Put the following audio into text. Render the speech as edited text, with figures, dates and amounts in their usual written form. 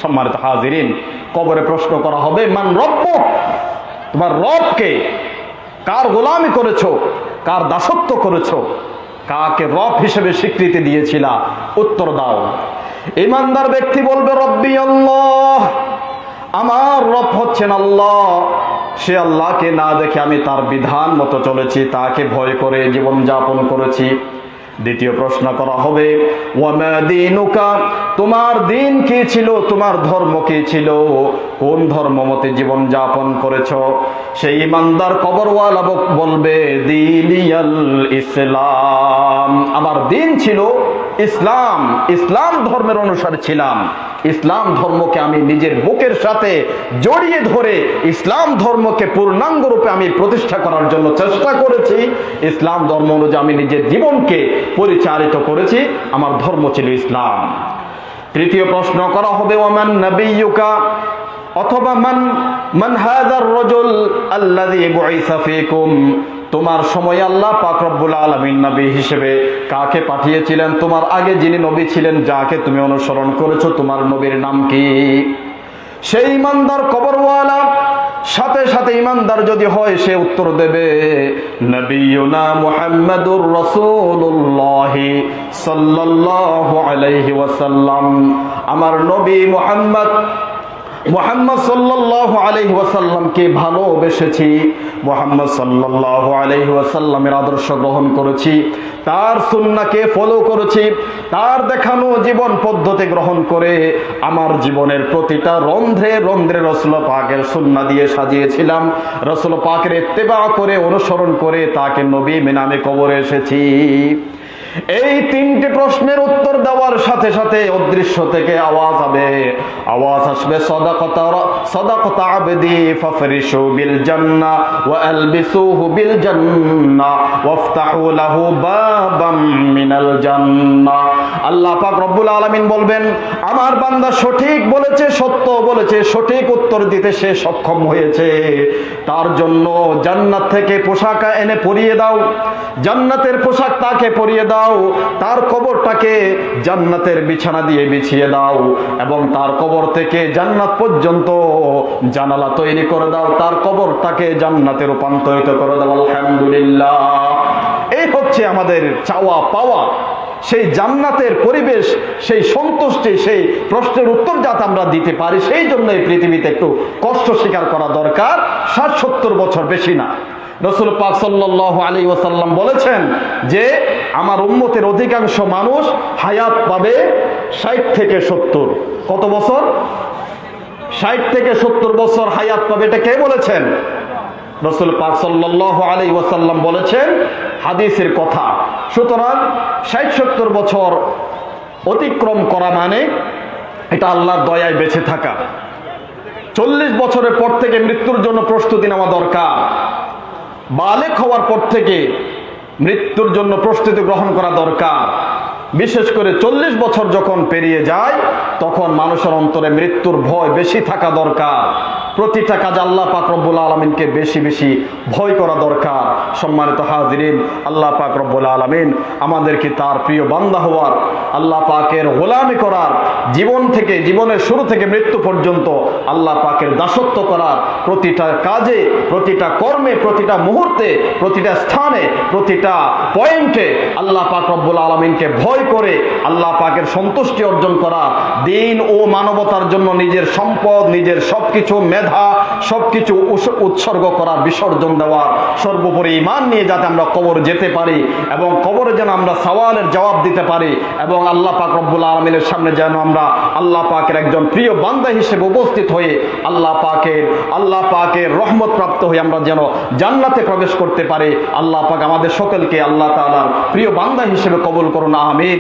সম্মানিত হাজিরিন, কবরে প্রশ্ন করা হবে, মান রব্বুক, তোমার রবকে? কার গোলামি করেছো, কার দাসত্ব করেছো, কাকে রব হিসেবে স্বীকৃতি দিয়েছিলা? উত্তর দাও। ঈমানদার ব্যক্তি বলবে রব্বি আল্লাহ, আমার রব হচ্ছেন আল্লাহ। সে আল্লাহকে না দেখে আমি তার বিধান মতো চলেছি, তাকে ভয় করে জীবন যাপন করেছি। দ্বিতীয় প্রশ্ন করা হবে, ওয়ামা দীনুকা, তোমার দিন কি ছিল, তোমার ধর্ম কি ছিল, কোন ধর্ম মতে জীবন যাপন করেছ? সেই ঈমানদার কবরওয়ালা বলবে দীনিয়াল ইসলাম, আমার দিন ছিল ইসলাম, ইসলাম ধর্মের অনুসারী ছিলাম। ইসলাম ধর্মকে আমি নিজের বুকের সাথে জড়িয়ে ধরে ইসলাম ধর্মকে পূর্ণাঙ্গ রূপে আমি প্রতিষ্ঠা করার জন্য চেষ্টা করেছি। ইসলাম ধর্ম অনুযায়ী আমি নিজের জীবনকে পরিচালিত করেছি, আমার ধর্ম ছিল ইসলাম। তৃতীয় প্রশ্ন করা হবে, ওয়ামান নাবিয়্যুকা, অথবা মান হাযার রাজুল আল্লাযী বুইসা ফীকুম, তোমার সময় আল্লাহ পাক রব্বুল আলামিন নবী হিসেবে কাকে পাঠিয়েছিলেন? তোমার আগে যিনি নবী ছিলেন, যাকে তুমি অনুসরণ করেছো, তোমার নবীর নাম কি? সেই ঈমানদার কবরওয়ালা সাথে সাথে ঈমানদার যদি হয়, সে উত্তর দেবে নবিয়ুনা মুহাম্মাদুর রাসূলুল্লাহ সাল্লাল্লাহু আলাইহি ওয়াসাল্লাম, আমার নবী মুহাম্মদ সাল্লাল্লাহু আলাইহি ওয়াসাল্লামকে ভালোবেসেছি, মুহাম্মদ সাল্লাল্লাহু আলাইহি ওয়াসাল্লামের আদর্শ গ্রহণ করেছি, তার সুন্নাহকে ফলো করেছি, তার দেখানো জীবন পদ্ধতি গ্রহণ করে আমার জীবনের প্রতিটা রন্ধ্রে রন্ধ্রে রাসূল পাকের সুন্নাহ দিয়ে সাজিয়েছিলাম। রাসূল পাকের ইত্তেবা করে, অনুসরণ করে তাকে নবী মেনে আমি কবরে এসেছি। এই তিনটি প্রশ্নের উত্তর দেওয়ার সাথে সাথে অদৃশ্য থেকে আওয়াজ আসবে, সাদাকাতা আবদি ফাফরিশু বিল জান্নাহ ওয়া আলবিসুহু বিল জান্নাহ ওয়াফতাহু লাহু বাবাম মিনাল জান্নাহ। আল্লাহ পাক রব্বুল আলামিন বলবেন, আমার বান্দা সঠিক বলেছে, সত্য বলেছে, সঠিক উত্তর দিতে সে সক্ষম হয়েছে, তার জন্য জান্নাত থেকে পোশাক এনে পরিয়ে দাও, জান্নাতের পোশাক তাকে পরিয়ে দাও, তার কবরটাকে জান্নাতের বিছানা দিয়ে বিছিয়ে দাও, এবং তার কবর থেকে জান্নাত পর্যন্ত জানালা তৈরি করে দাও, তার কবরটাকে জান্নাতে রূপান্তরিত করে দাও। আলহামদুলিল্লাহ, এই হচ্ছে আমাদের চাওয়া পাওয়া, সেই জান্নাতের পরিবেশ, সেই সন্তুষ্টি, সেই প্রশ্নের উত্তর যাতে আমরা দিতে পারি। সেই জন্য এই পৃথিবীতে একটু কষ্ট স্বীকার করা দরকার, 60-70 বছর, বেশি না। রাসূল পাক সাল্লাল্লাহু আলাইহি ওয়াসাল্লাম বলেছেন যে আমার উম্মতের অধিকাংশ মানুষ হায়াত পাবে 60 থেকে 70। কত বছর? 60 থেকে 70 বছর হায়াত পাবে। এটা কে বলেছেন? রাসূল পাক সাল্লাল্লাহু আলাইহি ওয়াসাল্লাম বলেছেন, হাদিসের কথা। সুতরাং 60-70 বছর অতিক্রম করা মানে এটা আল্লাহর দয়ায় বেঁচে থাকা। 40 বছরের পর থেকে মৃত্যুর জন্য প্রস্তুতি নেওয়া দরকার। বালেগ হওয়ার পর থেকে মৃত্যুর জন্য প্রস্তুতি গ্রহণ করা দরকার। বিশেষ করে 40 বছর যখন পেরিয়ে যায়, তখন মানুষের অন্তরে মৃত্যুর ভয় বেশি থাকা দরকার। প্রতিটা কাজ আল্লাহ পাক রব্বুল আলামিনকে বেশি বেশি ভয় করা দরকার। সম্মানিত হাজিরিন, আল্লাহ পাক রব্বুল আলামিন আমাদেরকে তার প্রিয় বান্দা হওয়ার, আল্লাহ পাকের গোলামি করার, জীবন থেকে, জীবনের শুরু থেকে মৃত্যু পর্যন্ত আল্লাহ পাকের দাসত্ব করার, প্রতিটা কাজে, প্রতিটা কর্মে, প্রতিটা মুহূর্তে, প্রতিটা স্থানে, প্রতিটা পয়েন্টে আল্লাহ পাক রব্বুল আলামিনকে ভয় করে আল্লাহ পাকের সন্তুষ্টি অর্জন করা, দিন ও মানবতার জন্য নিজের সম্পদ, নিজের সবকিছু, মেধা, সবকিছু উৎসর্গ করার, বিসর্জন দেওয়ার, সর্বোপরি ঈমান নিয়ে যাতে আমরা কবর যেতে পারি, এবং কবরে যেন আমরা সওয়ালের জবাব দিতে পারি, এবং আল্লাহ পাক রব্বুল আলামিনের সামনে যেন আমরা আল্লাহ পাকের একজন প্রিয় বান্দা হিসেবে উপস্থিত হয়ে আল্লাহ পাকের রহমত প্রাপ্ত হয়ে আমরা যেন জান্নাতে প্রবেশ করতে পারি। আল্লাহ পাক আমাদের সকলকে আল্লাহ তাআলার প্রিয় বান্দা হিসেবে কবুল করুন, আমিন।